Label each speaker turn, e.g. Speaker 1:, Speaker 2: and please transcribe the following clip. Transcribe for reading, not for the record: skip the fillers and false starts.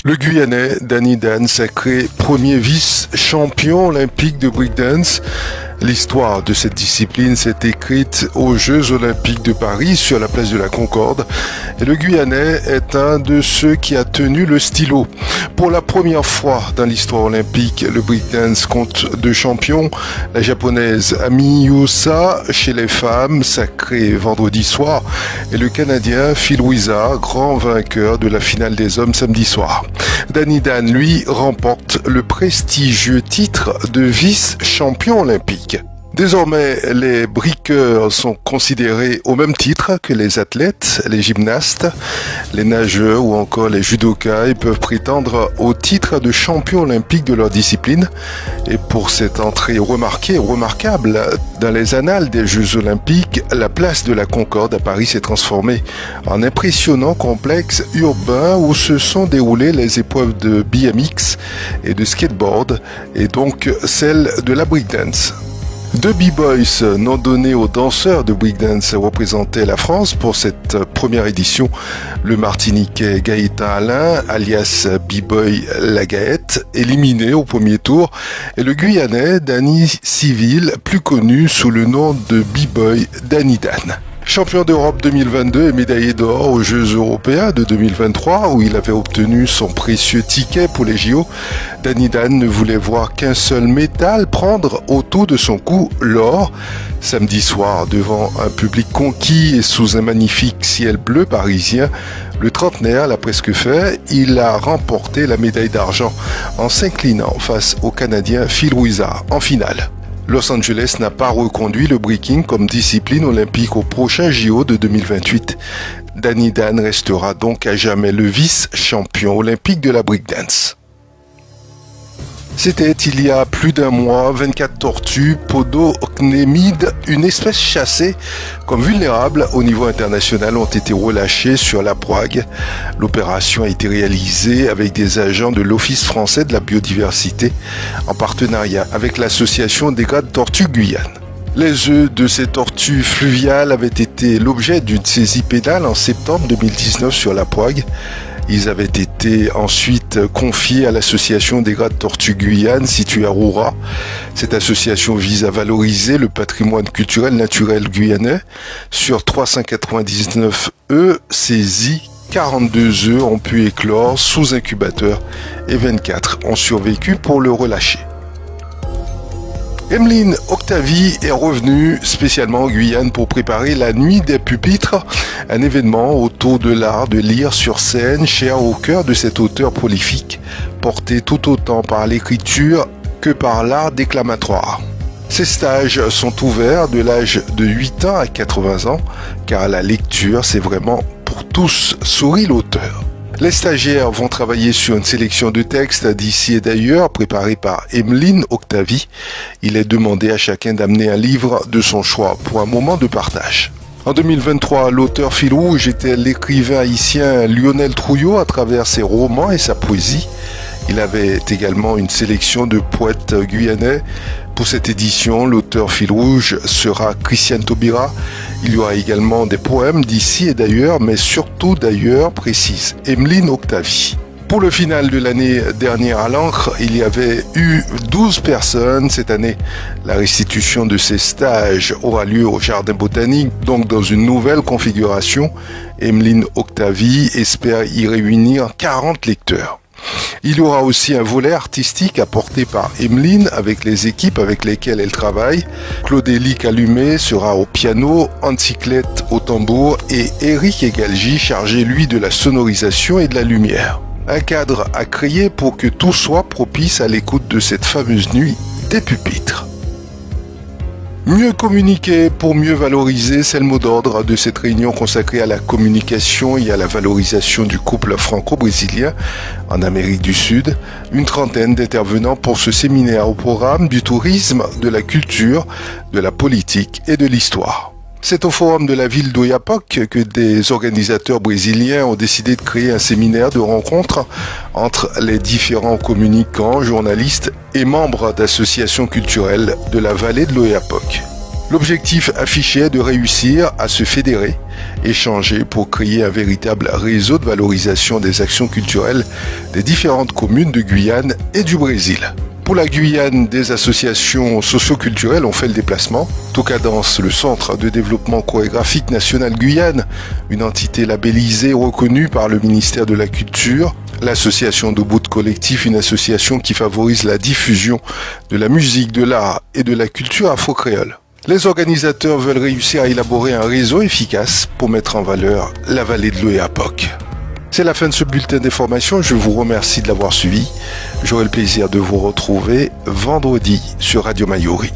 Speaker 1: Le Guyanais Danny Dan, sacré premier vice-champion olympique de breakdance. L'histoire de cette discipline s'est écrite aux Jeux Olympiques de Paris sur la place de la Concorde. Et le Guyanais est un de ceux qui a tenu le stylo. Pour la première fois dans l'histoire olympique, le breakdance compte deux champions. La japonaise Ami Yusa chez les femmes, sacrée vendredi soir, et le Canadien Phil Wizard, grand vainqueur de la finale des hommes samedi soir. Danny Dan, lui, remporte le prestigieux titre de vice-champion olympique. Désormais, les briqueurs sont considérés au même titre que les athlètes, les gymnastes, les nageurs ou encore les judokas. Ils peuvent prétendre au titre de champion olympique de leur discipline. Et pour cette entrée remarquable dans les annales des Jeux olympiques, la place de la Concorde à Paris s'est transformée en impressionnant complexe urbain où se sont déroulées les épreuves de BMX et de skateboard et donc celle de la breakdance. Deux B-Boys non donnés aux danseurs de breakdance représentaient la France pour cette première édition. Le Martiniquais Gaëtan Alain, alias B-Boy Lagaette, éliminé au premier tour, et le Guyanais Danny Civil, plus connu sous le nom de B-Boy Danny Dan. Champion d'Europe 2022 et médaillé d'or aux Jeux européens de 2023 où il avait obtenu son précieux ticket pour les JO, Danny Dan ne voulait voir qu'un seul métal prendre autour de son cou l'or. Samedi soir, devant un public conquis et sous un magnifique ciel bleu parisien, le trentenaire l'a presque fait, il a remporté la médaille d'argent en s'inclinant face au Canadien Phil Wizard en finale. Los Angeles n'a pas reconduit le breaking comme discipline olympique au prochain JO de 2028. Danny Dan restera donc à jamais le vice-champion olympique de la breakdance. C'était il y a plus d'un mois, 24 tortues podocnémides, une espèce chassée comme vulnérable au niveau international, ont été relâchées sur la Prague. L'opération a été réalisée avec des agents de l'Office français de la biodiversité en partenariat avec l'association des Grandes Tortues Guyane. Les œufs de ces tortues fluviales avaient été l'objet d'une saisie pénale en septembre 2019 sur la Prague. Ils avaient été ensuite confiés à l'association des Grandes Tortues Guyane située à Roura. Cette association vise à valoriser le patrimoine culturel naturel guyanais. Sur 399 œufs saisis, 42 œufs ont pu éclore sous incubateur et 24 ont survécu pour le relâcher. Emeline Octavie est revenue spécialement en Guyane pour préparer la Nuit des Pupitres, un événement autour de l'art de lire sur scène, cher au cœur de cet auteur prolifique, porté tout autant par l'écriture que par l'art déclamatoire. Ces stages sont ouverts de l'âge de 8 ans à 80 ans, car la lecture, c'est vraiment pour tous, sourit l'auteur. Les stagiaires vont travailler sur une sélection de textes d'ici et d'ailleurs préparés par Emeline Octavie. Il est demandé à chacun d'amener un livre de son choix pour un moment de partage. En 2023, l'auteur fil rouge était l'écrivain haïtien Lionel Trouillot à travers ses romans et sa poésie. Il avait également une sélection de poètes guyanais. Pour cette édition, l'auteur fil rouge sera Christiane Taubira. Il y aura également des poèmes d'ici et d'ailleurs, mais surtout d'ailleurs, précise Emeline Octavie. Pour le final de l'année dernière à l'encre, il y avait eu 12 personnes. Cette année, la restitution de ces stages aura lieu au Jardin botanique, donc dans une nouvelle configuration. Emeline Octavie espère y réunir 40 lecteurs. Il y aura aussi un volet artistique apporté par Emeline avec les équipes avec lesquelles elle travaille. Claudélie Calumet sera au piano, Anticlette au tambour et Eric Egalji chargé lui de la sonorisation et de la lumière. Un cadre à créer pour que tout soit propice à l'écoute de cette fameuse nuit des pupitres. Mieux communiquer pour mieux valoriser, c'est le mot d'ordre de cette réunion consacrée à la communication et à la valorisation du couple franco-brésilien en Amérique du Sud. Une trentaine d'intervenants pour ce séminaire au programme du tourisme, de la culture, de la politique et de l'histoire. C'est au forum de la ville d'Oiapoque que des organisateurs brésiliens ont décidé de créer un séminaire de rencontre entre les différents communicants, journalistes et membres d'associations culturelles de la vallée de l'Oiapoque. L'objectif affiché est de réussir à se fédérer, échanger pour créer un véritable réseau de valorisation des actions culturelles des différentes communes de Guyane et du Brésil. Pour la Guyane, des associations socio-culturelles ont fait le déplacement. Tocadance, le Centre de développement chorégraphique national Guyane, une entité labellisée reconnue par le ministère de la Culture. L'association Debout Collectif, une association qui favorise la diffusion de la musique, de l'art et de la culture afro-créole. Les organisateurs veulent réussir à élaborer un réseau efficace pour mettre en valeur la vallée de l'Oyapock. C'est la fin de ce bulletin d'information. Je vous remercie de l'avoir suivi. J'aurai le plaisir de vous retrouver vendredi sur Radio Mayuri.